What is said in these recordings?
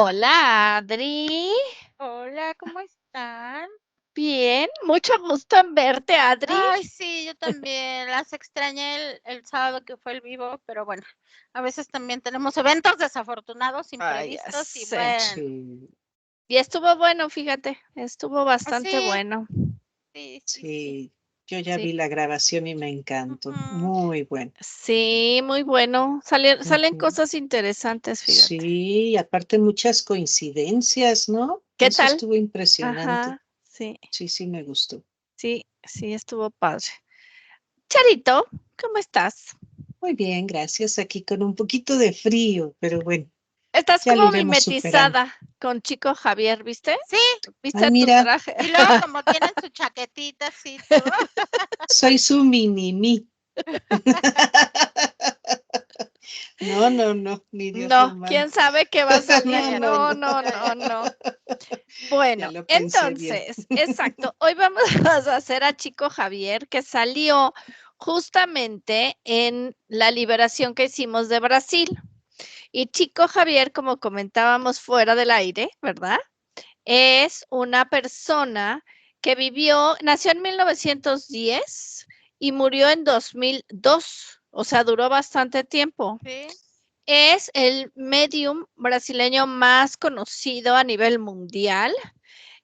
Hola, Adri. Hola, ¿cómo están? Bien, mucho gusto en verte, Adri. Ay, sí, yo también. Las extrañé el sábado que fue el vivo, pero bueno, a veces también tenemos eventos desafortunados, Ay, ya imprevistos y sé. bueno. Sí, Y estuvo bueno, fíjate, estuvo bastante Sí, bueno. sí. sí, yo ya Sí, vi la grabación y me encantó. Ujú. Muy bueno. sí, muy bueno. Salen Ujú. cosas interesantes, fíjate. Sí, aparte muchas coincidencias, ¿no? ¿Qué Eso tal? estuvo impresionante. Ajá, sí, Sí, me gustó. sí, estuvo padre. Charito, ¿cómo estás? Muy bien, gracias. Aquí con un poquito de frío, pero bueno, Estás ya lo como iremos superando. mimetizada con Chico Javier, ¿viste? Sí, ¿Viste Ay, tu mira, traje? y luego como tienen su chaquetita así todo. soy su mini mí. No, ni Dios lo No, quién mande. sabe qué va a salir. No, No. no, no, no. Ya Bueno, lo pensé bien. entonces, exacto. Hoy vamos a hacer a Chico Javier, que salió justamente en la liberación que hicimos de Brasil. Y Chico Javier, como comentábamos fuera del aire, ¿verdad? Es una persona que nació en 1910 y murió en 2002. O sea, duró bastante tiempo. Sí, Es el medium brasileño más conocido a nivel mundial.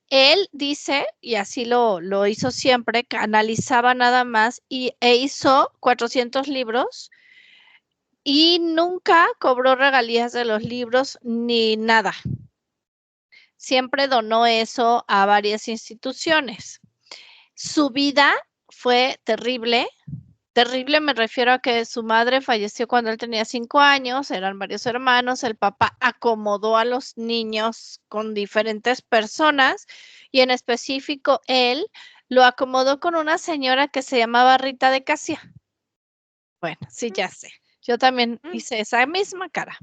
Él dice, y así lo hizo siempre, que analizaba nada más e hizo 400 libros y nunca cobró regalías de los libros ni nada. Siempre donó eso a varias instituciones. Su vida fue terrible. Terrible me refiero a que su madre falleció cuando él tenía 5 años, eran varios hermanos, el papá acomodó a los niños con diferentes personas y en específico él lo acomodó con una señora que se llamaba Rita de Casia. Bueno, sí, ya sé. Yo también mm, hice esa misma cara.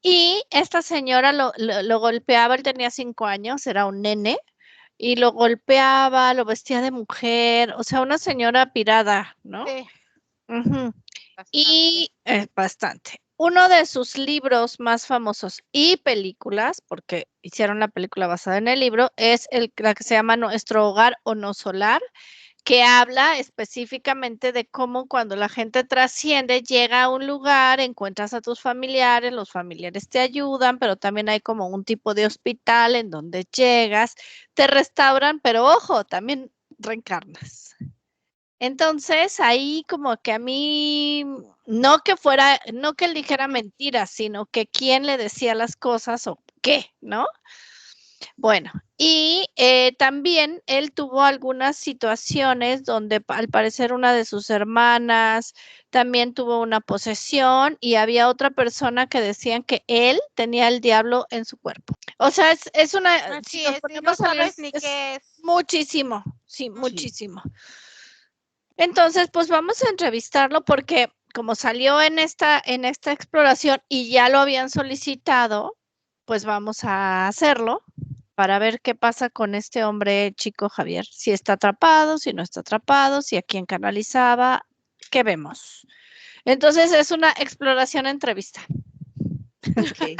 Y esta señora lo golpeaba, él tenía 5 años, era un nene, y lo golpeaba, lo vestía de mujer, o sea, una señora pirada, ¿no? sí, Ujú. bastante. Y bastante. Uno de sus libros más famosos y películas, porque hicieron la película basada en el libro, es la que se llama Nuestro Hogar o No Solar, que habla específicamente de cómo cuando la gente trasciende, llega a un lugar, encuentras a tus familiares, los familiares te ayudan, pero también hay como un tipo de hospital en donde llegas, te restauran, pero ojo, también reencarnas. Entonces, ahí como que a mí, no que él dijera mentiras, sino que quién le decía las cosas o qué, ¿no? Bueno, y también él tuvo algunas situaciones donde al parecer una de sus hermanas también tuvo una posesión y había otra persona que decían que él tenía el diablo en su cuerpo. O sea, si Así nos es, y no ponemos a leer, sabes ni es qué es. muchísimo, sí, Ujú. Sí. muchísimo. Entonces, pues vamos a entrevistarlo porque como salió en esta exploración y ya lo habían solicitado, pues vamos a hacerlo para ver qué pasa con este hombre Chico Javier, si está atrapado, si no está atrapado, si a quién canalizaba, qué vemos. Entonces es una exploración entrevista. Ok.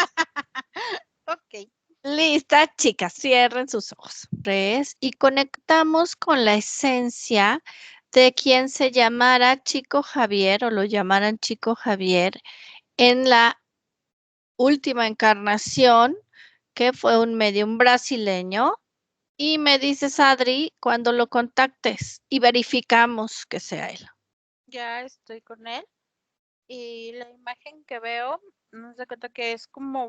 Ok. Lista, chicas, cierren sus ojos. Y conectamos con la esencia de quien se llamara Chico Javier o lo llamaran Chico Javier en la última encarnación, que fue un medium brasileño. Y me dices, Adri, cuando lo contactes y verificamos que sea él. Ya estoy con él. Y la imagen que veo, no se cuenta que es como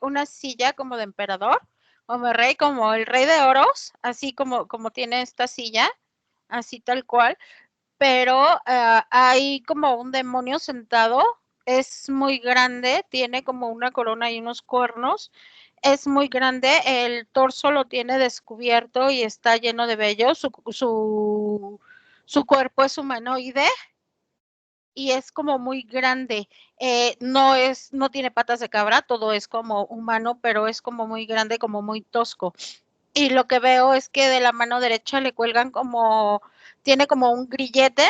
una silla como de emperador, como rey, como el rey de oros, así como tiene esta silla, así tal cual, pero hay como un demonio sentado, es muy grande, tiene como una corona y unos cuernos, es muy grande, el torso lo tiene descubierto y está lleno de vello, su cuerpo es humanoide y es como muy grande. No tiene patas de cabra, todo es como humano, pero es como muy grande, como muy tosco. Y lo que veo es que de la mano derecha le cuelgan tiene como un grillete,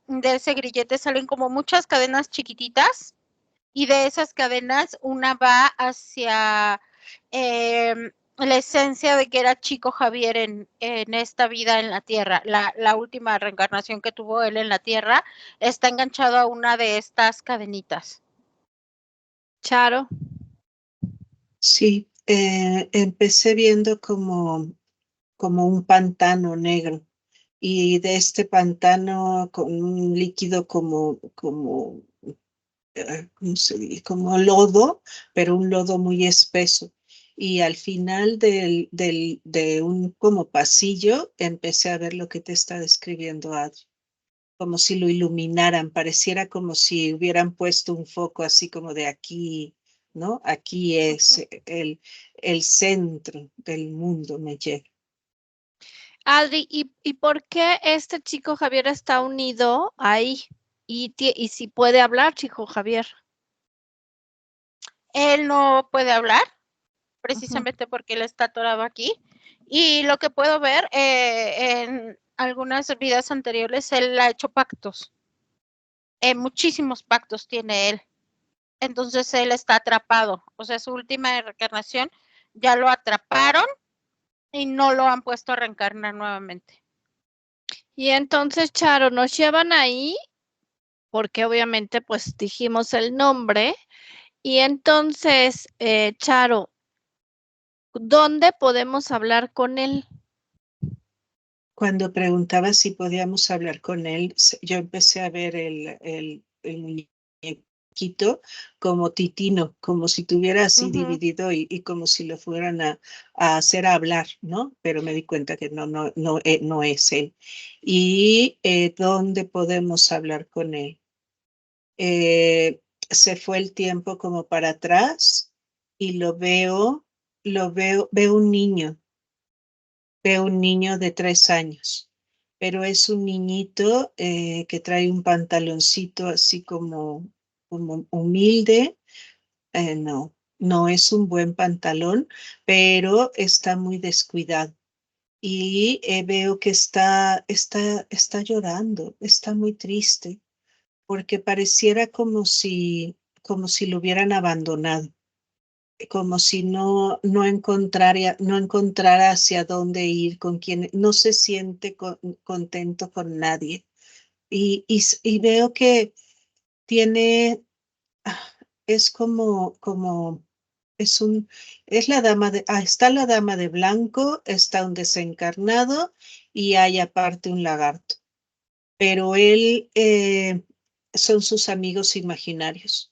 de ese grillete salen como muchas cadenas chiquititas y de esas cadenas una va hacia la esencia de que era Chico Javier en esta vida en la Tierra. La última reencarnación que tuvo él en la Tierra está enganchado a una de estas cadenitas. Charo. Sí, empecé viendo como un pantano negro y de este pantano con un líquido como ¿cómo se dice? Como lodo, pero un lodo muy espeso. Y al final de un como pasillo empecé a ver lo que te está describiendo Adri, como si lo iluminaran, pareciera como si hubieran puesto un foco así como de aquí, ¿no? Aquí es el centro del mundo, me llega. Adri, ¿y por qué este Chico Javier está unido ahí? Y si puede hablar, Chico Javier. Él no puede hablar, precisamente porque él está atorado aquí. Y lo que puedo ver en algunas vidas anteriores, él ha hecho pactos. Muchísimos pactos tiene él. Entonces él está atrapado. O sea, su última reencarnación ya lo atraparon y no lo han puesto a reencarnar nuevamente. Y entonces, Charo, nos llevan ahí, porque obviamente pues dijimos el nombre. Y entonces, Charo, ¿dónde podemos hablar con él? Cuando preguntaba si podíamos hablar con él, yo empecé a ver el muñequito como titino, como si tuviera así dividido y como si lo fueran a hacer hablar, ¿no? Pero me di cuenta que no es él. ¿Y dónde podemos hablar con él? Se fue el tiempo como para atrás y veo un niño. Veo un niño de 3 años, pero es un niñito que trae un pantaloncito así como humilde. No es un buen pantalón, pero está muy descuidado. Y veo que está llorando, está muy triste, porque pareciera como si lo hubieran abandonado, como si no encontrara hacia dónde ir, con quién, no se siente contento con nadie. Y veo que tiene, ah, es es un, es la está la dama de blanco, está un desencarnado y hay aparte un lagarto. Pero él son sus amigos imaginarios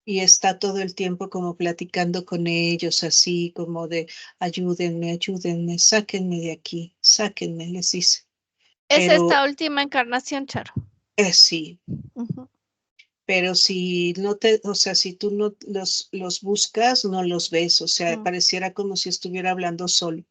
y está todo el tiempo como platicando con ellos, así como de ayúdenme, ayúdenme, sáquenme de aquí, sáquenme, les dice. Es Pero esta última encarnación, Charo. sí, pero si o sea, si tú no los buscas, no los ves, o sea, pareciera como si estuviera hablando solo.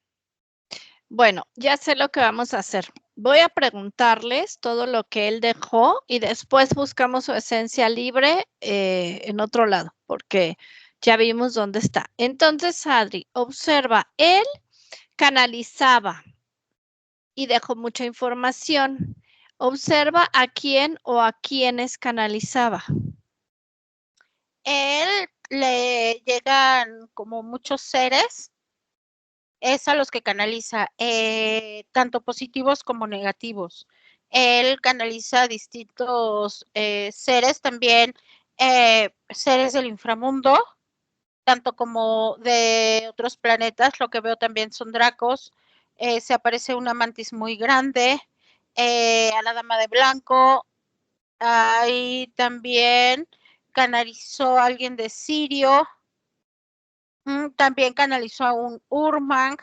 Bueno, ya sé lo que vamos a hacer. Voy a preguntarles todo lo que él dejó y después buscamos su esencia libre en otro lado, porque ya vimos dónde está. Entonces, Adri, observa, él canalizaba y dejó mucha información. Observa a quién o a quiénes canalizaba. Él le llegan como muchos seres, es a los que canaliza, tanto positivos como negativos. Él canaliza distintos seres también, seres del inframundo, tanto como de otros planetas. Lo que veo también son dracos. Se aparece una mantis muy grande, a la dama de blanco. Ahí también canalizó a alguien de Sirio. También canalizó a un Urmang.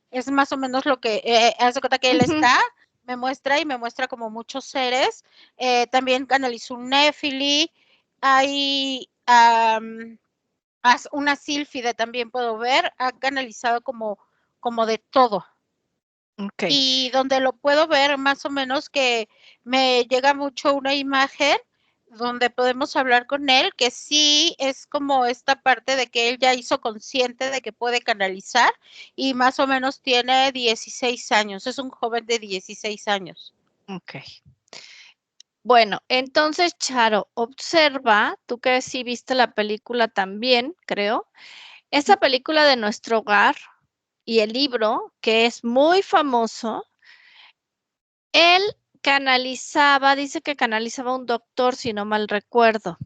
Es más o menos lo que hace cuenta que él está, me muestra como muchos seres. También canalizó un Néfili. Hay una sílfide también puedo ver. Ha canalizado como de todo. Okay. Y donde lo puedo ver más o menos que me llega mucho una imagen donde podemos hablar con él, que sí es como esta parte de que él ya hizo consciente de que puede canalizar y más o menos tiene 16 años, es un joven de 16 años. Ok. Bueno, entonces, Charo, observa, tú que sí viste la película también, creo, esa película de Nuestro Hogar y el libro, que es muy famoso, él canalizaba, dice que canalizaba a un doctor, si no mal recuerdo,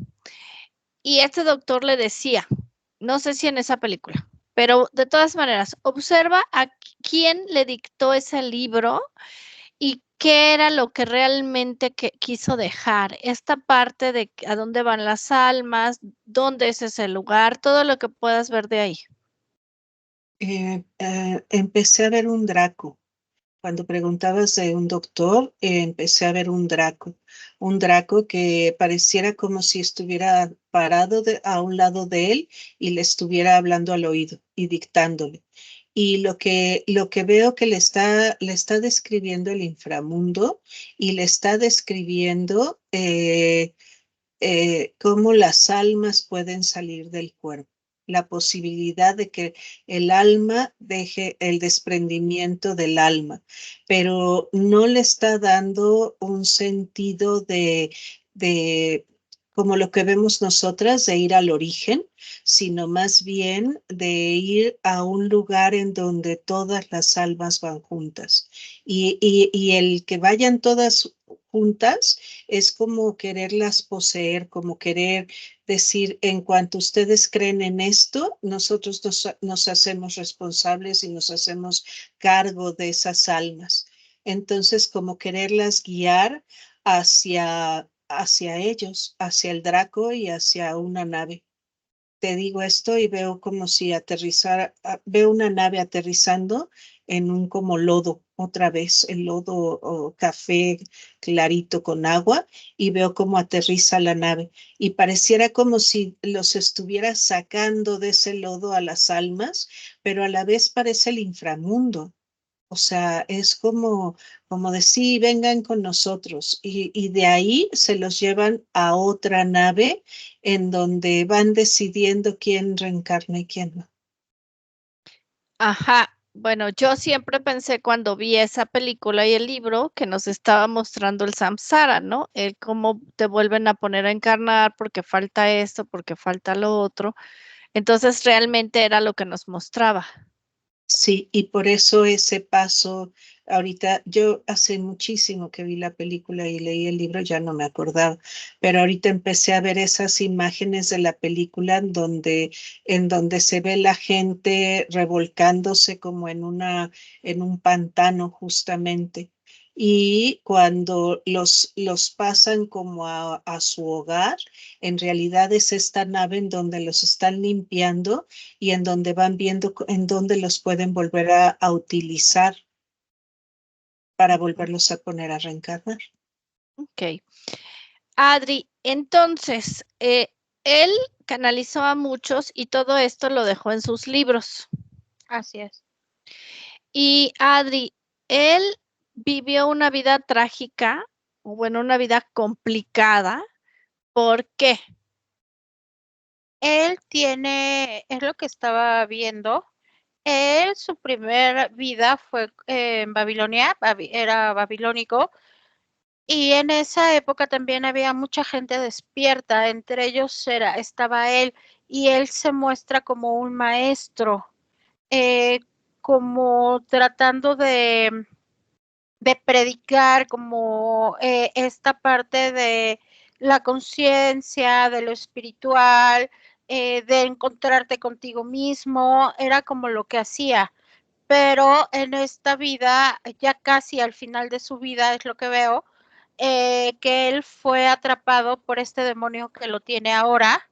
y este doctor le decía, no sé si en esa película, pero de todas maneras, observa a quién le dictó ese libro y qué era lo que realmente quiso dejar. Esta parte de a dónde van las almas, dónde es ese lugar, todo lo que puedas ver de ahí. Empecé a ver un Draco. Cuando preguntabas de un doctor, empecé a ver un Draco que pareciera como si estuviera parado a un lado de él y le estuviera hablando al oído y dictándole. Y lo que veo que le está describiendo el inframundo y le está describiendo cómo las almas pueden salir del cuerpo, la posibilidad de que el alma deje el desprendimiento del alma, pero no le está dando un sentido de como lo que vemos nosotras, de ir al origen, sino más bien de ir a un lugar en donde todas las almas van juntas. Y el que vayan todas juntas es como quererlas poseer, como querer decir, en cuanto ustedes creen en esto, nosotros nos hacemos responsables y nos hacemos cargo de esas almas. Entonces, como quererlas guiar hacia ellos, hacia el Draco y hacia una nave. Te digo esto y veo como si aterrizara, veo una nave aterrizando en un como lodo, otra vez el lodo o café clarito con agua y veo cómo aterriza la nave y pareciera como si los estuviera sacando de ese lodo a las almas, pero a la vez parece el inframundo. O sea, es como decir, vengan con nosotros. Y de ahí se los llevan a otra nave en donde van decidiendo quién reencarna y quién no. Ajá. Bueno, yo siempre pensé cuando vi esa película y el libro que nos estaba mostrando el samsara, ¿no? El cómo te vuelven a poner a encarnar porque falta esto, porque falta lo otro. Entonces realmente era lo que nos mostraba. Sí, y por eso ese paso, ahorita yo hace muchísimo que vi la película y leí el libro, ya no me acordaba, pero ahorita empecé a ver esas imágenes de la película en donde se ve la gente revolcándose como en un pantano justamente. Y cuando los pasan como a su hogar, en realidad es esta nave en donde los están limpiando y en donde van viendo en dónde los pueden volver a utilizar para volverlos a poner a reencarnar. Ok. Adri, entonces, él canalizó a muchos y todo esto lo dejó en sus libros. Así es. Y Adri, él vivió una vida trágica, o bueno, una vida complicada. ¿Por qué? Él tiene, es lo que estaba viendo. Él, su primer vida fue en Babilonia, era babilónico, y en esa época también había mucha gente despierta, entre ellos estaba él, y él se muestra como un maestro, eh, como tratando de predicar, como esta parte de la conciencia, de lo espiritual, de encontrarte contigo mismo, era como lo que hacía. Pero en esta vida, ya casi al final de su vida, es lo que veo, que él fue atrapado por este demonio que lo tiene ahora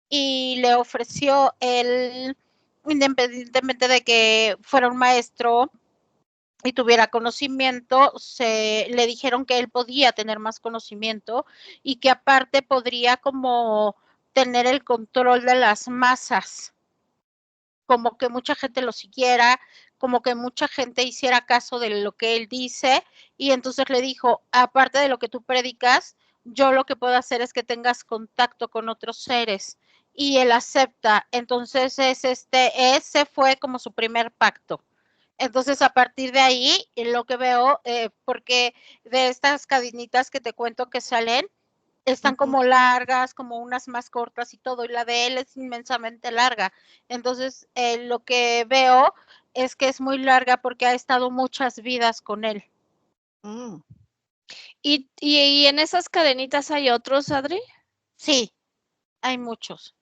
y le ofreció él, independientemente de que fuera un maestro y tuviera conocimiento, le dijeron que él podía tener más conocimiento y que aparte podría como tener el control de las masas, como que mucha gente lo siguiera, como que mucha gente hiciera caso de lo que él dice, y entonces le dijo, aparte de lo que tú predicas, yo lo que puedo hacer es que tengas contacto con otros seres, y él acepta. Entonces ese fue como su primer pacto. Entonces, a partir de ahí, lo que veo, porque de estas cadenitas que te cuento que salen, están como largas, como unas más cortas y todo, y la de él es inmensamente larga. Entonces, lo que veo es que es muy larga porque ha estado muchas vidas con él. ¿Y en esas cadenitas hay otros, Adri? Sí, hay muchos.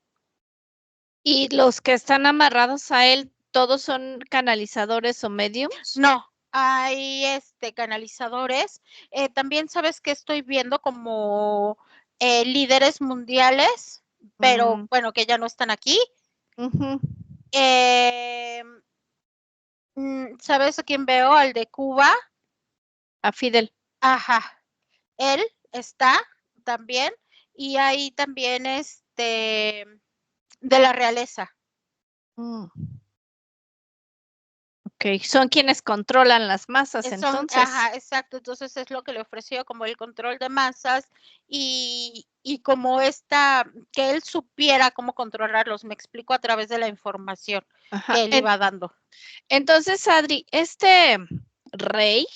¿Y los que están amarrados a él, todos son canalizadores o mediums? No, hay canalizadores. También sabes que estoy viendo como líderes mundiales, pero bueno, que ya no están aquí. ¿Sabes a quién veo? Al de Cuba. A Fidel. Ajá. Él está también. Y hay también de la realeza. Ok, son quienes controlan las masas, entonces. Ajá, exacto. Entonces es lo que le ofreció como el control de masas y como que él supiera cómo controlarlos. Me explico a través de la información que él iba dando. Entonces, Adri, este rey,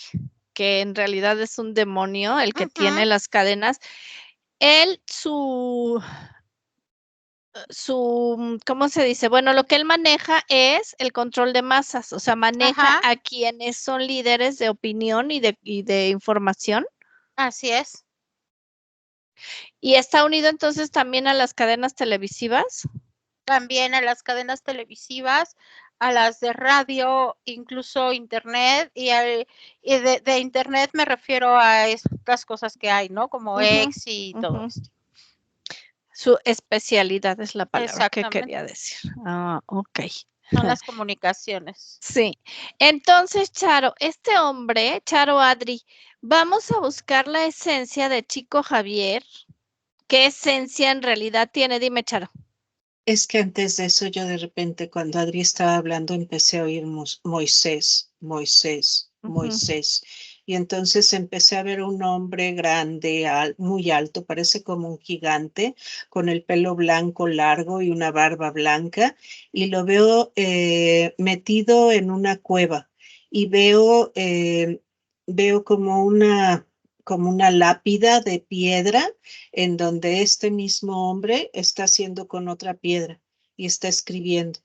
que en realidad es un demonio, el que tiene las cadenas, él, ¿cómo se dice? Bueno, lo que él maneja es el control de masas, o sea, maneja a quienes son líderes de opinión y de información. Así es. ¿Y está unido entonces también a las cadenas televisivas? También a las cadenas televisivas, a las de radio, incluso internet, y de internet me refiero a estas cosas que hay, ¿no? Como X y todo esto. Su especialidad es la palabra que quería decir. Ok. Son las comunicaciones. Sí. Entonces, Charo, este hombre, Charo Adri, vamos a buscar la esencia de Chico Javier. ¿Qué esencia en realidad tiene? Dime, Charo. Es que antes de eso yo de repente cuando Adri estaba hablando empecé a oír Moisés, Moisés, Moisés. Y entonces empecé a ver un hombre grande, muy alto, parece como un gigante, con el pelo blanco largo y una barba blanca. Y lo veo metido en una cueva y veo como una lápida de piedra en donde este mismo hombre está haciendo con otra piedra y está escribiendo.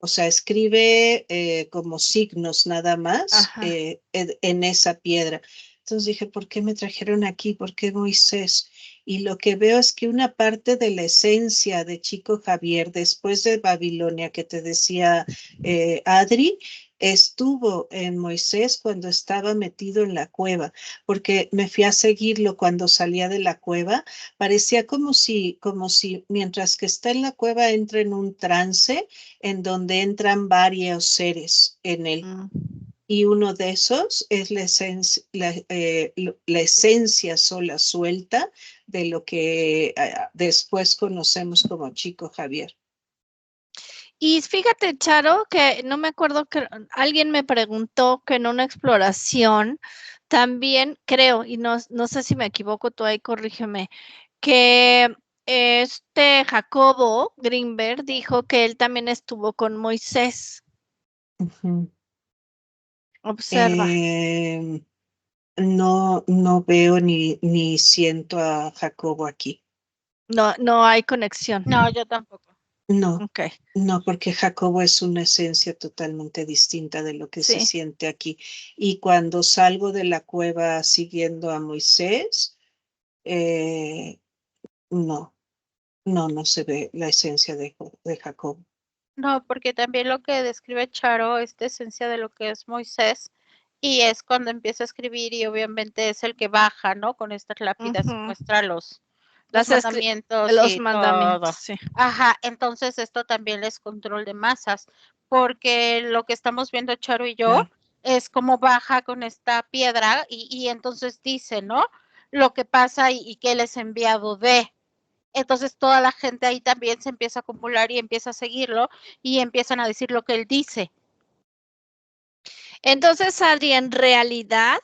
O sea, escribe como signos nada más en esa piedra. Entonces dije, ¿por qué me trajeron aquí? ¿Por qué Moisés? Y lo que veo es que una parte de la esencia de Chico Javier, después de Babilonia, que te decía Adri, estuvo en Moisés cuando estaba metido en la cueva, porque me fui a seguirlo cuando salía de la cueva. Parecía como si mientras que está en la cueva entra en un trance en donde entran varios seres en él. Y uno de esos es la esencia sola suelta de lo que después conocemos como Chico Javier. Y fíjate, Charo, que no me acuerdo que alguien me preguntó que en una exploración también creo, y no sé si me equivoco, tú ahí corrígeme, que Jacobo Greenberg dijo que él también estuvo con Moisés. Observa. No veo ni siento a Jacobo aquí. No hay conexión. No, yo tampoco. No, okay. No, porque Jacobo es una esencia totalmente distinta de lo que se siente aquí. Y cuando salgo de la cueva siguiendo a Moisés, no se ve la esencia de Jacobo. No, porque también lo que describe Charo es la esencia de lo que es Moisés y es cuando empieza a escribir y obviamente es el que baja, ¿no? Con estas lápidas muestra los mandamientos y todo. Sí. Ajá, entonces esto también es control de masas, porque lo que estamos viendo Charo y yo es cómo baja con esta piedra y entonces dice, ¿no? Lo que pasa y que él es enviado de. Entonces toda la gente ahí también se empieza a acumular y empieza a seguirlo y empiezan a decir lo que él dice. Entonces, Adri, en realidad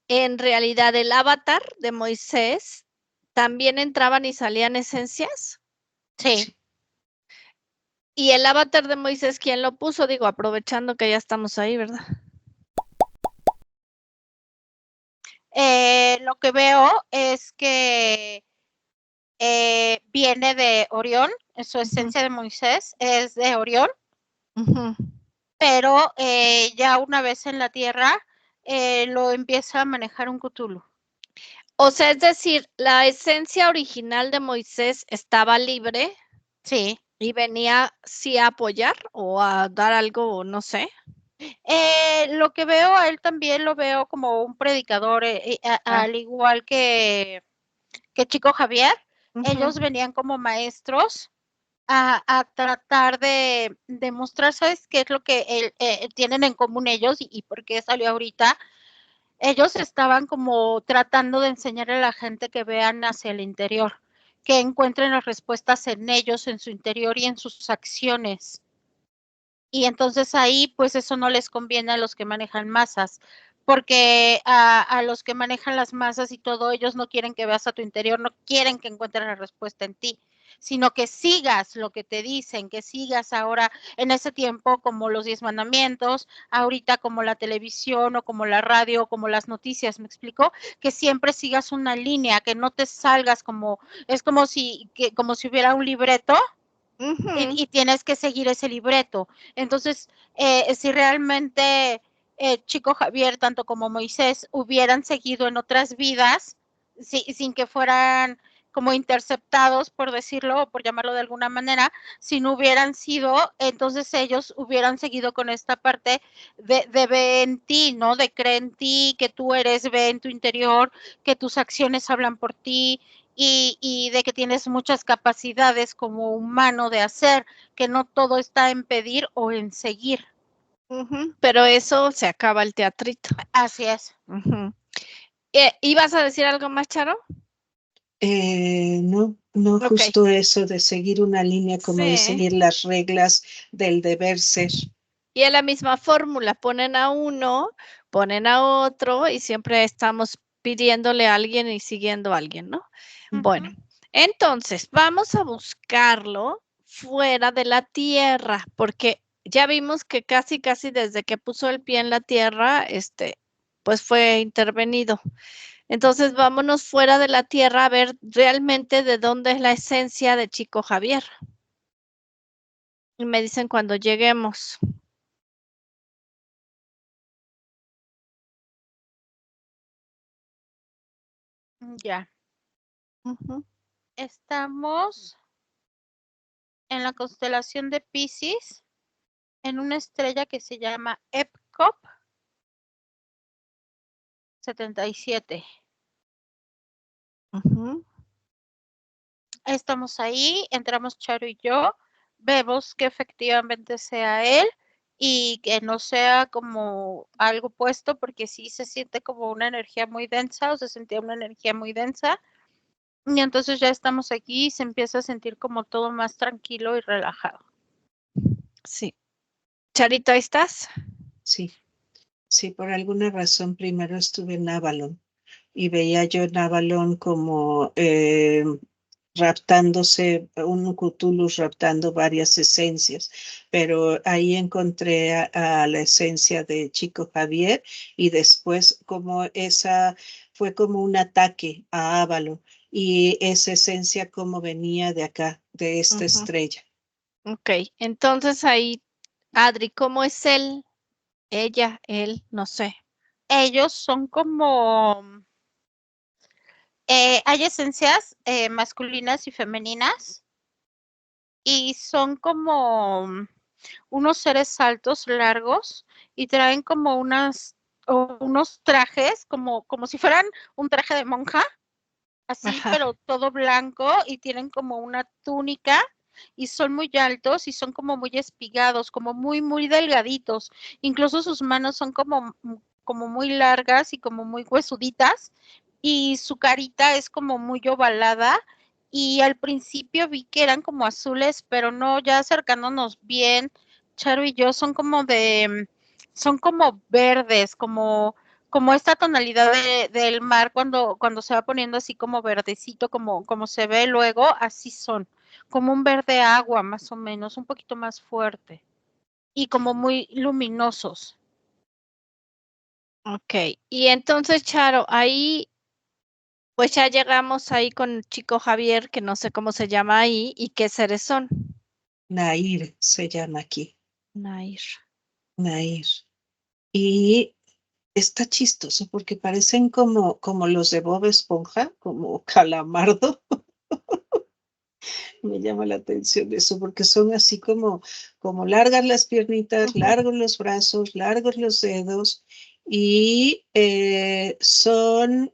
el avatar de Moisés también entraban y salían esencias. Sí. Y el avatar de Moisés, ¿quién lo puso? Digo, aprovechando que ya estamos ahí, ¿verdad? Lo que veo es que viene de Orión, su esencia de Moisés es de Orión, pero ya una vez en la Tierra lo empieza a manejar un Cthulhu. O sea, es decir, la esencia original de Moisés estaba libre Sí. y venía sí a apoyar o a dar algo, no sé. Lo que veo a él también lo veo como un predicador, al igual que Chico Javier. Ellos venían como maestros a tratar de demostrar, ¿sabes qué es lo que tienen en común ellos y por qué salió ahorita? Ellos estaban como tratando de enseñarle a la gente que vean hacia el interior, que encuentren las respuestas en ellos, en su interior y en sus acciones. Y entonces ahí, pues eso no les conviene a los que manejan masas, porque a los que manejan las masas y todo, ellos no quieren que veas a tu interior, no quieren que encuentres la respuesta en ti, sino que sigas lo que te dicen, que sigas ahora en ese tiempo como los 10 mandamientos, ahorita como la televisión o como la radio o como las noticias, ¿me explico? Que siempre sigas una línea, que no te salgas como, es como si hubiera un libreto. Y tienes que seguir ese libreto. Entonces, si realmente Chico Javier, tanto como Moisés, hubieran seguido en otras vidas, sin que fueran como interceptados, por decirlo, o por llamarlo de alguna manera, si no hubieran sido, entonces ellos hubieran seguido con esta parte de ve en ti, ¿no? De cree en ti, que tú eres, ve en tu interior, que tus acciones hablan por ti, y de que tienes muchas capacidades como humano de hacer, que no todo está en pedir o en seguir. Pero eso se acaba el teatrito. Así es. ¿Ibas a decir algo más, Charo? No, justo eso de seguir una línea, como de seguir las reglas del deber ser. Y es la misma fórmula, ponen a uno, ponen a otro y siempre estamos pidiéndole a alguien y siguiendo a alguien, ¿no? Bueno, entonces vamos a buscarlo fuera de la tierra, porque ya vimos que casi desde que puso el pie en la tierra, pues fue intervenido. Entonces vámonos fuera de la tierra a ver realmente de dónde es la esencia de Chico Javier. Y me dicen cuando lleguemos. Ya. Estamos en la constelación de Piscis, en una estrella que se llama Epcop 77. Estamos ahí, entramos Charo y yo, vemos que efectivamente sea él y que no sea como algo puesto, porque sí se siente como una energía muy densa, o se sentía una energía muy densa. Y entonces ya estamos aquí y se empieza a sentir como todo más tranquilo y relajado. Sí. Charito, ¿ahí estás? Sí, por alguna razón primero estuve en Avalon y veía yo en Avalon como raptándose, un Cthulhu raptando varias esencias, pero ahí encontré a la esencia de Chico Javier y después como esa fue como un ataque a Avalon y esa esencia como venía de acá, de esta estrella. Ok, entonces ahí, Adri, ¿cómo es él? Ella, él, no sé. Ellos son como... hay esencias masculinas y femeninas y son como unos seres altos, largos y traen como unos trajes, como si fueran un traje de monja, así, pero todo blanco y tienen como una túnica y son muy altos y son como muy espigados, como muy delgaditos. Incluso sus manos son como muy largas y como muy huesuditas y su carita es como muy ovalada y al principio vi que eran como azules, pero no, ya acercándonos bien, Charo y yo son como verdes, como esta tonalidad del mar cuando se va poniendo así como verdecito, como se ve luego, así son, como un verde agua más o menos, un poquito más fuerte y como muy luminosos. Ok, y entonces, Charo, ahí, pues ya llegamos ahí con el chico Javier, que no sé cómo se llama ahí, y qué seres son. Nair se llama aquí, Nair. Nair. Y está chistoso porque parecen como los de Bob Esponja, como Calamardo. Me llama la atención eso porque son así como largas las piernitas, Ujú. largos los brazos, largos los dedos y son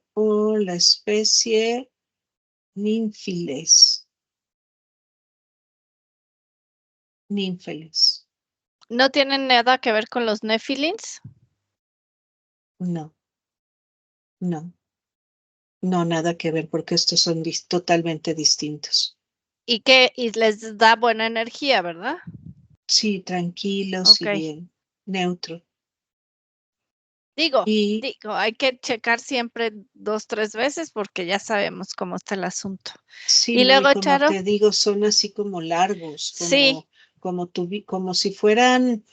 la especie ninfiles, ninfeles. ¿No tienen nada que ver con los Nephilims? No, no, no, nada que ver porque estos son totalmente distintos. Y les da buena energía, ¿verdad? Sí, tranquilos Ok. y bien, neutro. Digo, Y digo, hay que checar siempre 2, 3 veces porque ya sabemos cómo está el asunto. sí, Y no, y luego, como Charo, te digo, son así como largos, sí, como si fueran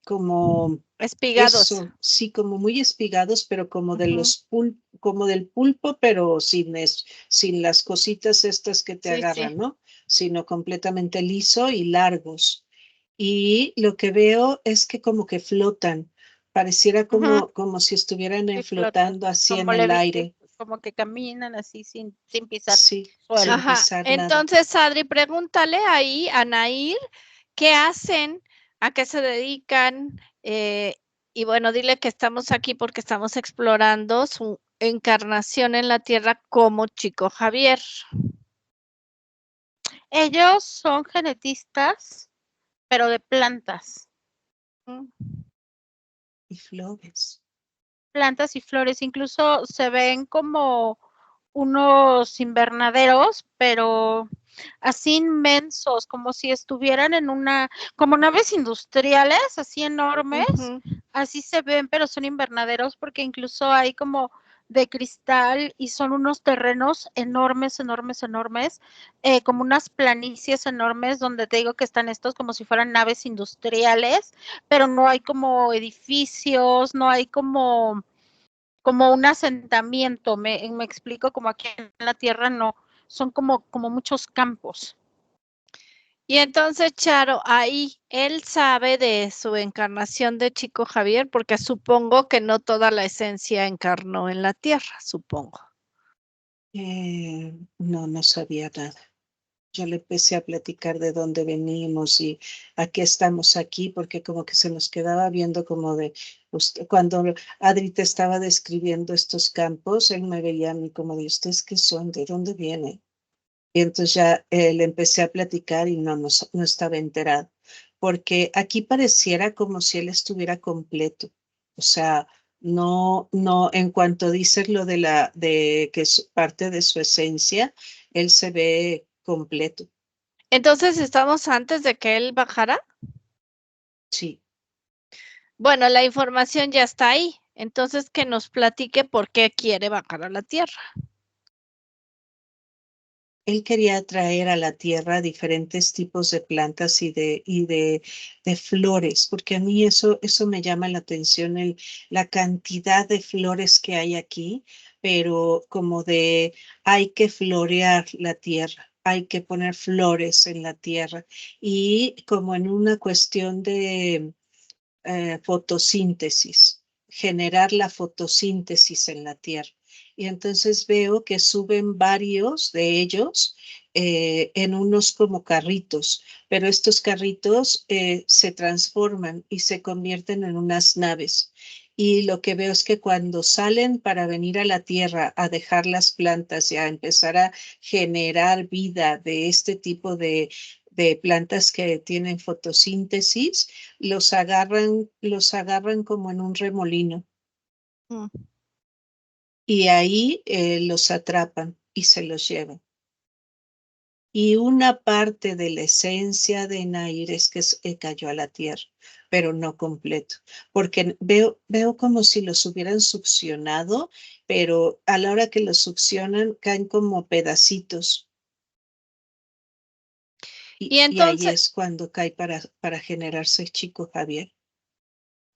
como espigados. eso, sí, como muy espigados, pero como de Ujú. como del pulpo, pero sin las cositas estas que te Sí, sí. agarran, ¿no? Sino completamente liso y largos. Y lo que veo es que como que flotan, pareciera Ujú, como si estuvieran sí flotan, flotando así en como el aire, como que caminan así sin pisar sí, suelo. sin Ajá. pisar nada. Entonces, Adri, pregúntale ahí a Nair qué hacen, a qué se dedican. Y bueno, dile que estamos aquí porque estamos explorando su encarnación en la Tierra como Chico Javier. Ellos son genetistas, pero de plantas, Mm. Y flores. plantas y flores. Incluso se ven como unos invernaderos, pero así inmensos, como si estuvieran en como naves industriales, así enormes, Ujú. así se ven, pero son invernaderos porque incluso hay como de cristal y son unos terrenos enormes, enormes, enormes, como unas planicies enormes donde te digo que están estos como si fueran naves industriales, pero no hay como edificios, no hay como un asentamiento, me explico, como aquí en la tierra no, son como muchos campos. Y entonces, Charo, ahí él sabe de su encarnación de Chico Javier, porque supongo que no toda la esencia encarnó en la Tierra, supongo. No, no sabía nada. Yo le empecé a platicar de dónde venimos y a qué estamos aquí, porque como que se nos quedaba viendo como de, cuando Adri te estaba describiendo estos campos, él me veía a mí como de, ¿ustedes qué son? ¿De dónde vienen? Y entonces ya le empecé a platicar y no estaba enterado, porque aquí pareciera como si él estuviera completo. O sea, no, en cuanto dices lo de que es parte de su esencia, él se ve completo. Entonces, ¿estamos antes de que él bajara? Sí, Bueno, la información ya está ahí. Entonces, que nos platique por qué quiere bajar a la Tierra. él quería traer a la tierra diferentes tipos de plantas y de flores, porque a mí eso me llama la atención, la cantidad de flores que hay aquí, pero como de hay que florear la tierra, hay que poner flores en la tierra y como en una cuestión de fotosíntesis, generar la fotosíntesis en la tierra. Y entonces veo que suben varios de ellos en unos como carritos, pero estos carritos se transforman y se convierten en unas naves. Y lo que veo es que cuando salen para venir a la tierra a dejar las plantas y a empezar a generar vida de este tipo de plantas que tienen fotosíntesis, los agarran como en un remolino Mm. y ahí los atrapan y se los llevan. Y una parte de la esencia de Nair es que cayó a la tierra, pero no completo, porque veo como si los hubieran succionado, pero a la hora que los succionan caen como pedacitos. Y Y ahí entonces, es cuando cae para generarse Chico Javier.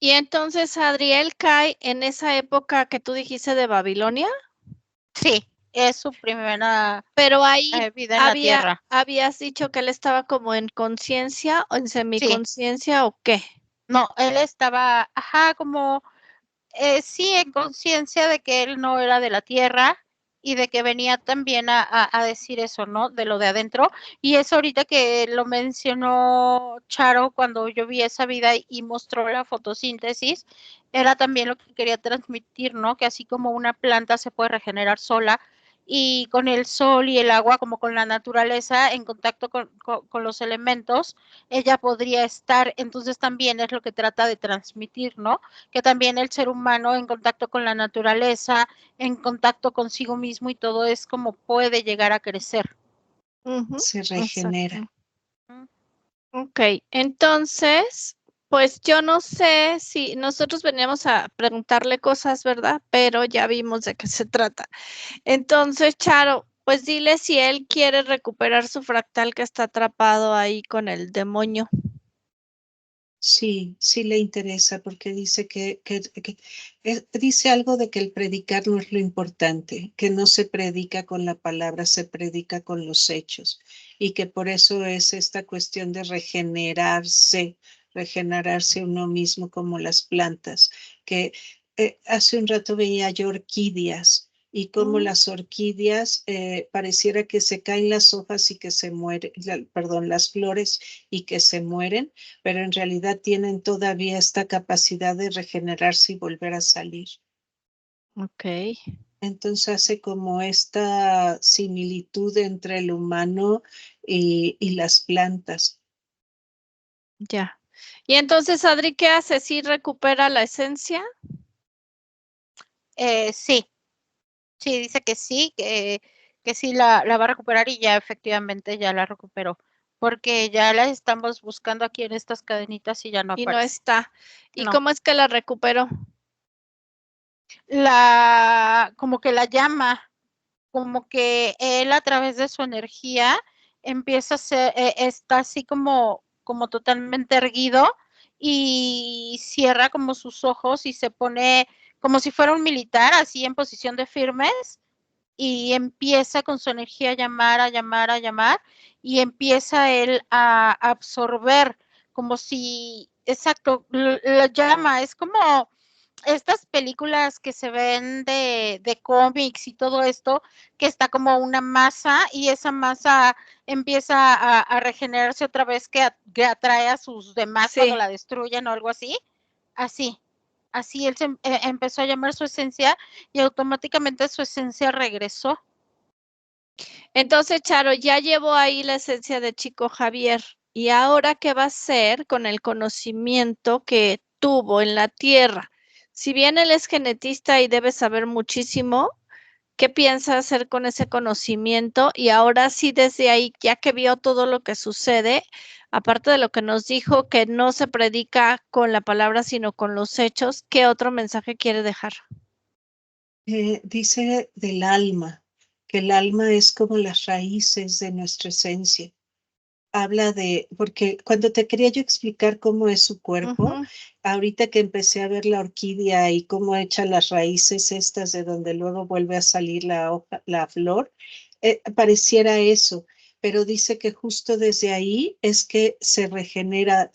Y entonces Adriel cae en esa época que tú dijiste de Babilonia. Sí, es su primera Pero ahí vida en la tierra. habías dicho que él estaba como en conciencia o en Sí. semiconciencia o qué. No, él estaba, como, sí, en conciencia de que él no era de la tierra y de que venía también a decir eso, ¿no? De lo de adentro. Y eso ahorita que lo mencionó Charo cuando yo vi esa vida y mostró la fotosíntesis, era también lo que quería transmitir, ¿no? Que así como una planta se puede regenerar sola y con el sol y el agua, como con la naturaleza, en contacto con los elementos, ella podría estar. Entonces también es lo que trata de transmitir, ¿no? Que también el ser humano en contacto con la naturaleza, en contacto consigo mismo y todo es como puede llegar a crecer. Se regenera. Exacto. Ok, entonces, pues yo no sé si nosotros veníamos a preguntarle cosas, ¿verdad? Pero ya vimos de qué se trata. Entonces, Charo, pues dile si él quiere recuperar su fractal que está atrapado ahí con el demonio. Sí, sí le interesa porque dice dice algo de que el predicar no es lo importante, que no se predica con la palabra, se predica con los hechos y que por eso es esta cuestión de regenerarse uno mismo como las plantas, que hace un rato veía yo orquídeas y como las orquídeas pareciera que se caen las hojas y que se mueren, perdón, las flores y que se mueren, pero en realidad tienen todavía esta capacidad de regenerarse y volver a salir. Ok. Entonces hace como esta similitud entre el humano y las plantas. Ya. Y entonces, Adri, ¿qué hace? ¿Sí recupera la esencia? Sí, sí, dice que sí, que sí la va a recuperar y ya efectivamente ya la recuperó, porque ya la estamos buscando aquí en estas cadenitas y ya no Y no aparece. está. ¿Y No. cómo es que la recuperó? Como que la llama, como que él a través de su energía empieza a ser, está así como totalmente erguido y cierra como sus ojos y se pone como si fuera un militar, así en posición de firmes, y empieza con su energía a llamar, a llamar, a llamar, y empieza él a absorber, como si, exacto, la llama, es como estas películas que se ven de cómics y todo esto, que está como una masa y esa masa empieza a regenerarse otra vez, que atrae a sus demás cuando la destruyen o algo así. Así él empezó a llamar su esencia y automáticamente su esencia regresó. Entonces, Charo, ya llevó ahí la esencia de Chico Javier. ¿Y ahora qué va a hacer con el conocimiento que tuvo en la Tierra? Si bien él es genetista y debe saber muchísimo, ¿qué piensa hacer con ese conocimiento? Y ahora sí, desde ahí, ya que vio todo lo que sucede, aparte de lo que nos dijo, que no se predica con la palabra, sino con los hechos, ¿qué otro mensaje quiere dejar? Dice del alma, que el alma es como las raíces de nuestra esencia. Habla porque cuando te quería yo explicar cómo es su cuerpo, ahorita que empecé a ver la orquídea y cómo echa las raíces estas de donde luego vuelve a salir la hoja, la flor, pareciera eso, pero dice que justo desde ahí es que se regenera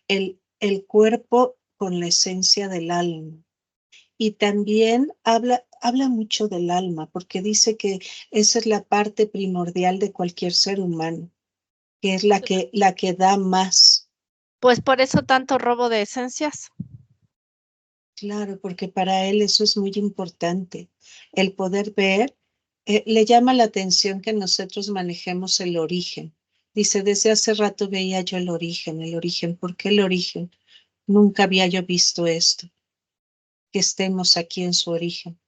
el cuerpo con la esencia del alma. Y también habla mucho del alma, porque dice que esa es la parte primordial de cualquier ser humano, que es la que da más. Pues por eso tanto robo de esencias. Claro, porque para él eso es muy importante. El poder ver, le llama la atención que nosotros manejemos el origen. Dice, desde hace rato veía yo el origen. ¿Por qué el origen? Nunca había yo visto esto, que estemos aquí en su origen.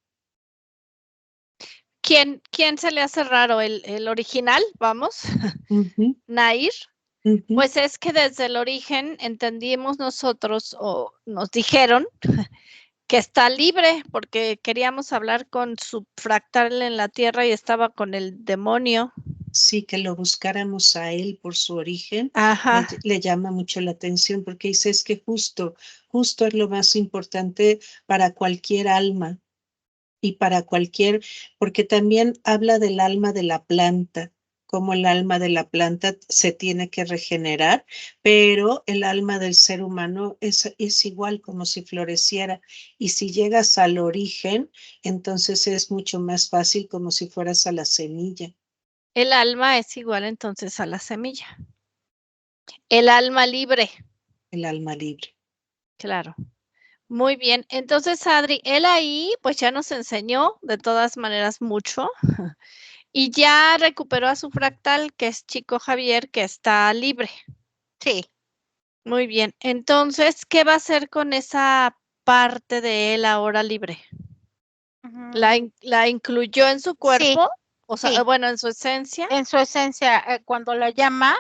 ¿Quién se le hace raro? ¿El original? Vamos. Nair. Pues es que desde el origen entendimos nosotros o nos dijeron que está libre porque queríamos hablar con su fractal en la tierra y estaba con el demonio. Sí, que lo buscáramos a él por su origen, Ajá. le llama mucho la atención porque dice es que justo es lo más importante para cualquier alma y para cualquier, porque también habla del alma de la planta, cómo el alma de la planta se tiene que regenerar, pero el alma del ser humano es igual como si floreciera. Y si llegas al origen, entonces es mucho más fácil como si fueras a la semilla. El alma es igual entonces a la semilla. El alma libre, El alma libre. claro. Muy bien. Entonces, Adri, él ahí pues ya nos enseñó de todas maneras mucho y ya recuperó a su fractal, que es Chico Javier, que está libre. Sí. Muy bien. Entonces, ¿qué va a hacer con esa parte de él ahora libre? ¿La incluyó en su Sí, cuerpo? O sea, sí. bueno, en su esencia. En su esencia, cuando la llama,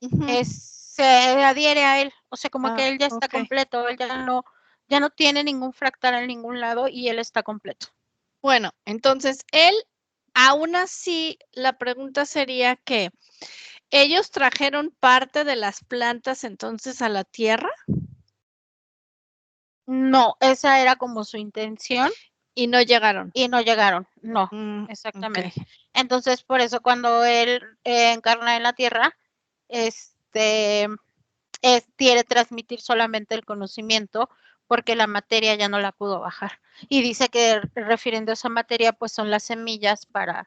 Ujú. se adhiere a él, o sea, como Ah, que él ya está ok. completo, él ya no tiene ningún fractal en ningún lado y él está completo. Bueno, entonces él, aún así, la pregunta sería que ellos trajeron parte de las plantas entonces a la tierra No, esa era como su intención y no llegaron. y no llegaron, no, Ok. exactamente. Entonces, por eso cuando él encarna en la tierra, quiere transmitir solamente el conocimiento porque la materia ya no la pudo bajar. Y dice que refiriendo a esa materia, pues son las semillas para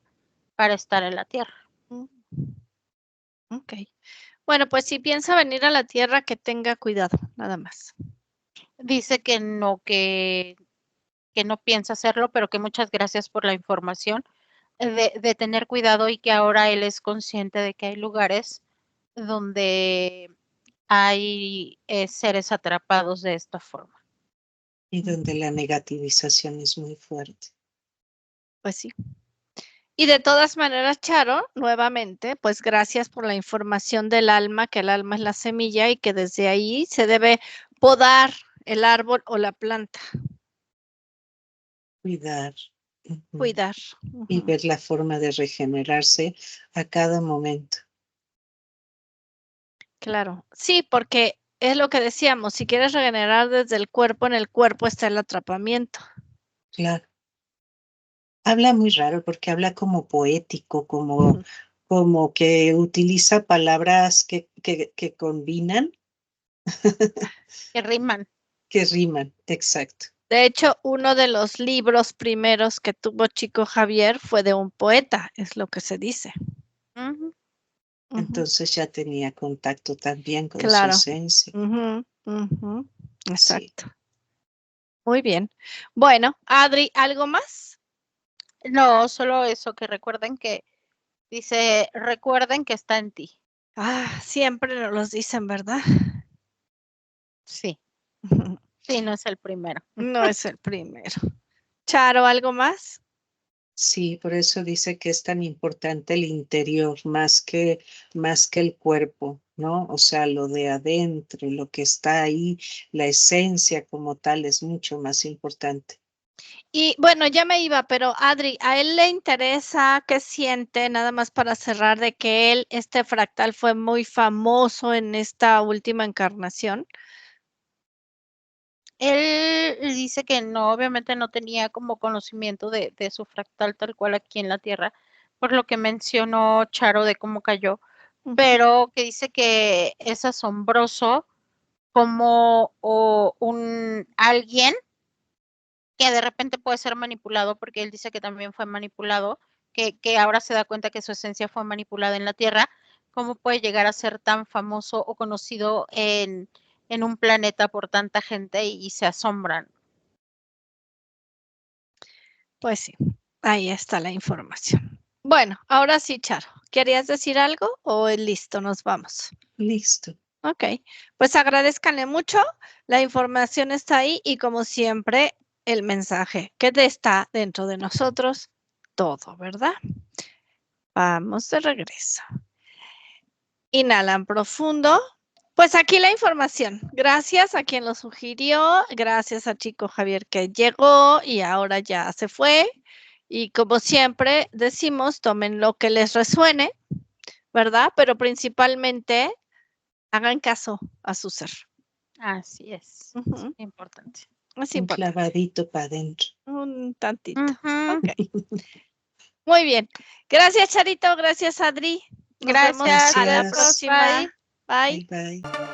estar en la tierra. Ok. Bueno, pues si piensa venir a la tierra, que tenga cuidado, nada más. Dice que no piensa hacerlo, pero que muchas gracias por la información, de tener cuidado y que ahora él es consciente de que hay lugares donde hay seres atrapados de esta forma. Y donde la negativización es muy fuerte. Pues sí. Y de todas maneras, Charo, nuevamente, pues gracias por la información del alma, que el alma es la semilla y que desde ahí se debe podar el árbol o la planta. Cuidar. Cuidar. Y ver la forma de regenerarse a cada momento. Claro. Sí, porque es lo que decíamos, si quieres regenerar desde el cuerpo, en el cuerpo está el atrapamiento. Claro. Habla muy raro porque habla como poético, como que utiliza palabras que combinan, Que riman. que riman, exacto. De hecho, uno de los libros primeros que tuvo Chico Javier fue de un poeta, es lo que se dice. Ujú. Entonces ya tenía contacto también con su Claro. esencia. Sí. Exacto. Muy bien. Bueno, Adri, ¿algo más? No, solo eso, que recuerden que dice, recuerden que está en ti. Siempre nos los dicen, ¿verdad? Sí, sí, no es el primero. No es el primero. Charo, ¿algo más? Sí, por eso dice que es tan importante el interior más que el cuerpo, ¿no? O sea, lo de adentro, lo que está ahí, la esencia como tal es mucho más importante. Y bueno, ya me iba, pero Adri, ¿a él le interesa qué siente, nada más para cerrar, de que este fractal fue muy famoso en esta última encarnación? Él dice que no, obviamente no tenía como conocimiento de su fractal tal cual aquí en la Tierra, por lo que mencionó Charo de cómo cayó, pero que dice que es asombroso como alguien que de repente puede ser manipulado, porque él dice que también fue manipulado, que ahora se da cuenta que su esencia fue manipulada en la Tierra, cómo puede llegar a ser tan famoso o conocido en un planeta por tanta gente y se asombran. Pues sí, ahí está la información. Bueno, ahora sí, Charo, ¿querías decir algo o listo, nos vamos? Listo. Ok, pues agradezcanle mucho, la información está ahí y como siempre, el mensaje que está dentro de nosotros, todo, ¿verdad? Vamos de regreso. Inhalan profundo. Pues aquí la información. Gracias a quien lo sugirió, gracias a Chico Javier que llegó y ahora ya se fue. Y como siempre decimos, tomen lo que les resuene ¿verdad? Pero principalmente hagan caso a su ser. Así es. Ujú. Importante. Es Un importante. clavadito para adentro. Un tantito. Ujú. Ok. Muy bien. Gracias, Charito. Gracias, Adri. Nos vemos Gracias. a la Gracias. próxima. Bye. Bye. Bye bye.